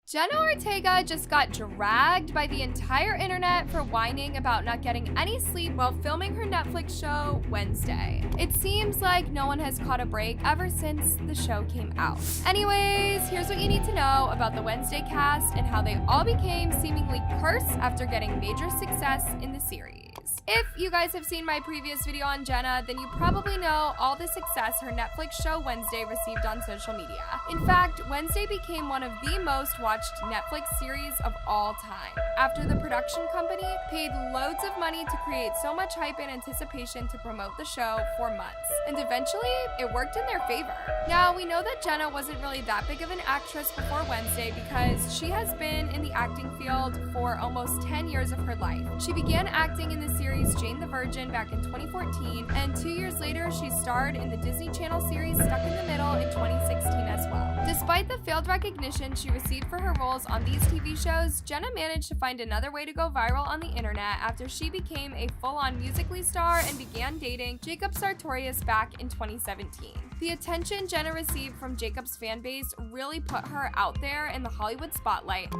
Jenna Ortega just got dragged by the entire internet for whining about not getting any sleep while filming her Netflix show Wednesday. It seems like no one has caught a break ever since the show came out. Anyways, here's what you need to know about the Wednesday cast and how they all became seemingly cursed after getting major success in the series. If you guys have seen my previous video on Jenna, then you probably know all the success her Netflix show Wednesday received on social media. In fact, Wednesday became one of the most watched Netflix series of all time, after the production company paid loads of money to create so much hype and anticipation to promote the show for months. And eventually, it worked in their favor. Now, we know that Jenna wasn't really that big of an actress before Wednesday because she has been in the acting field for almost 10 years of her life. She began acting in the series Jane the Virgin back in 2014, and 2 years later, she starred in the Disney Channel series Stuck in the Middle in 2016 as well. Despite the failed recognition she received for her roles on these TV shows, Jenna managed to find another way to go viral on the internet after she became a full-on Musical.ly star and began dating Jacob Sartorius back in 2017. The attention Jenna received from Jacob's fan base really put her out there in the Hollywood spotlight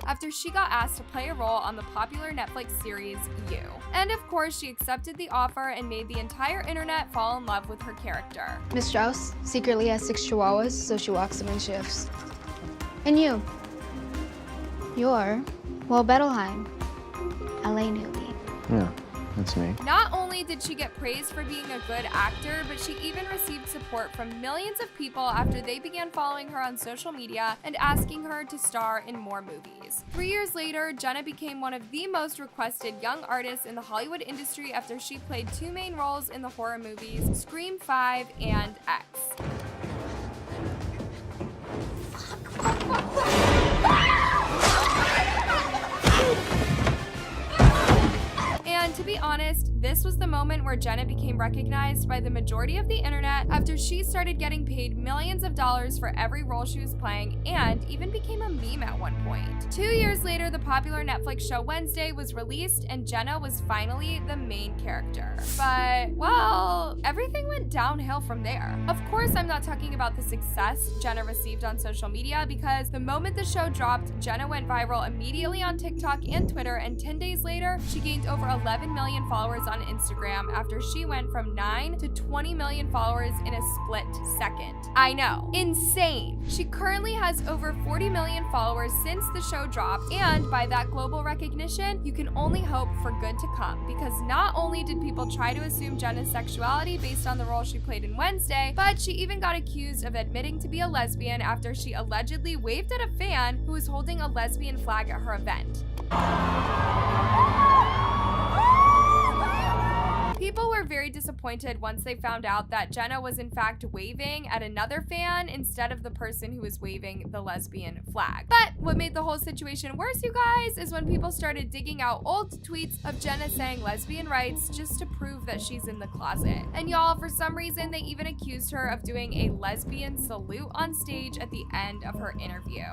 after she got asked to play a role on the popular Netflix series You. And of course, she accepted the offer and made the entire internet fall in love with her character. Miss Strauss secretly has 6 chihuahuas, so she walks them in shifts. And you? You're, well, Bettelheim, LA newbie. Yeah, that's me. Not only did she get praised for being a good actor, but she even received support from millions of people after they began following her on social media and asking her to star in more movies. 3 years later, Jenna became one of the most requested young artists in the Hollywood industry after she played 2 main roles in the horror movies Scream 5 and X. And to be honest, this was the moment where Jenna became recognized by the majority of the internet after she started getting paid millions of dollars for every role she was playing and even became a meme at one point. 2 years later, the popular Netflix show Wednesday was released and Jenna was finally the main character. But, well, everything went downhill from there. Of course, I'm not talking about the success Jenna received on social media because the moment the show dropped, Jenna went viral immediately on TikTok and Twitter, and 10 days later, she gained over 11 million followers on Instagram after she went from 9 to 20 million followers in a split second. I know, insane. She currently has over 40 million followers since the show dropped, and by that global recognition, you can only hope for good to come because not only did people try to assume Jenna's sexuality based on the role she played in Wednesday, but she even got accused of admitting to be a lesbian after she allegedly waved at a fan who was holding a lesbian flag at her event. People were very disappointed once they found out that Jenna was in fact waving at another fan instead of the person who was waving the lesbian flag. But what made the whole situation worse, you guys, is when people started digging out old tweets of Jenna saying lesbian rights just to prove that she's in the closet. And y'all, for some reason, they even accused her of doing a lesbian salute on stage at the end of her interview.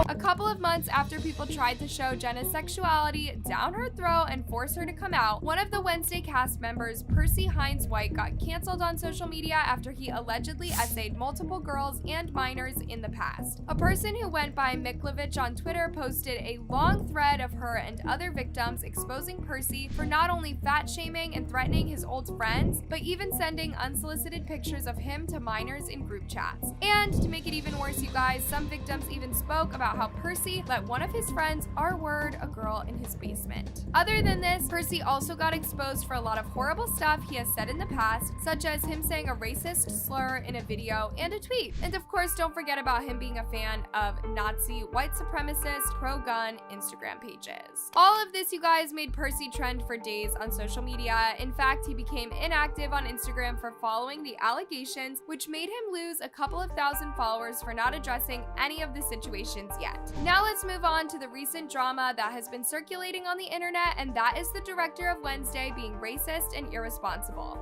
A couple of months after people tried to show Jenna's sexuality down her throat and force her to come out, one of the Wednesday cast members, Percy Hines White, got canceled on social media after he allegedly essayed multiple girls and minors in the past. A person who went by Miklovich on Twitter posted a long thread of her and other victims exposing Percy for not only fat shaming and threatening his old friends, but even sending unsolicited pictures of him to minors in group chats. And to make it even worse, you guys, some victims even spoke about how Percy let one of his friends R-word a girl in his basement. Other than this, Percy also got exposed for a lot of horrible stuff he has said in the past, such as him saying a racist slur in a video and a tweet. And of course, don't forget about him being a fan of Nazi, white supremacist, pro-gun Instagram pages. All of this, you guys, made Percy trend for days on social media. In fact, he became inactive on Instagram for following the allegations, which made him lose a couple of thousand followers for not addressing any of the situations yet. Now let's move on to the recent drama that has been circulating on the internet, and that is the director of Wednesday being racist and irresponsible.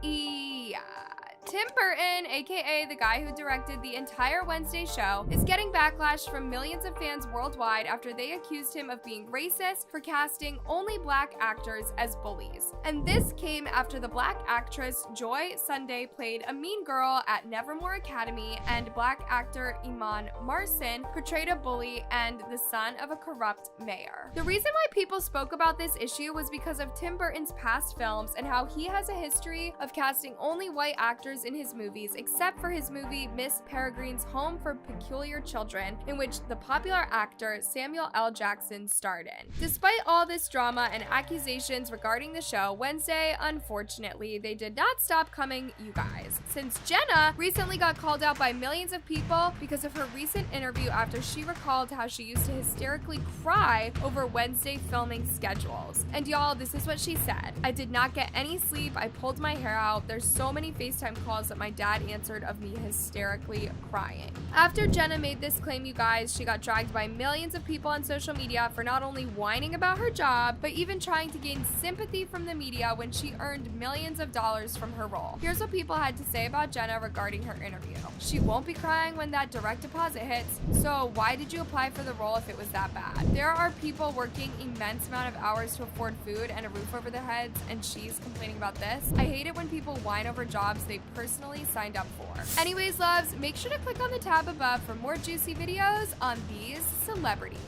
Yeah. Tim Burton, aka the guy who directed the entire Wednesday show, is getting backlash from millions of fans worldwide after they accused him of being racist for casting only black actors as bullies. And this came after the black actress Joy Sunday played a mean girl at Nevermore Academy, and black actor Iman Marcin portrayed a bully and the son of a corrupt mayor. The reason why people spoke about this issue was because of Tim Burton's past films and how he has a history of casting only white actors in his movies, except for his movie Miss Peregrine's Home for Peculiar Children, in which the popular actor Samuel L. Jackson starred in. Despite all this drama and accusations regarding the show, Wednesday, unfortunately, they did not stop coming, you guys. Since Jenna recently got called out by millions of people because of her recent interview after she recalled how she used to hysterically cry over Wednesday filming schedules. And y'all, this is what she said. "I did not get any sleep. I pulled my hair out. There's so many FaceTime calls that my dad answered of me hysterically crying." After Jenna made this claim, you guys, she got dragged by millions of people on social media for not only whining about her job, but even trying to gain sympathy from the media when she earned millions of dollars from her role. Here's what people had to say about Jenna regarding her interview. "She won't be crying when that direct deposit hits, so why did you apply for the role if it was that bad? There are people working immense amount of hours to afford food and a roof over their heads, and she's complaining about this. I hate it when people whine over jobs they personally signed up for." Anyways, loves, make sure to click on the tab above for more juicy videos on these celebrities.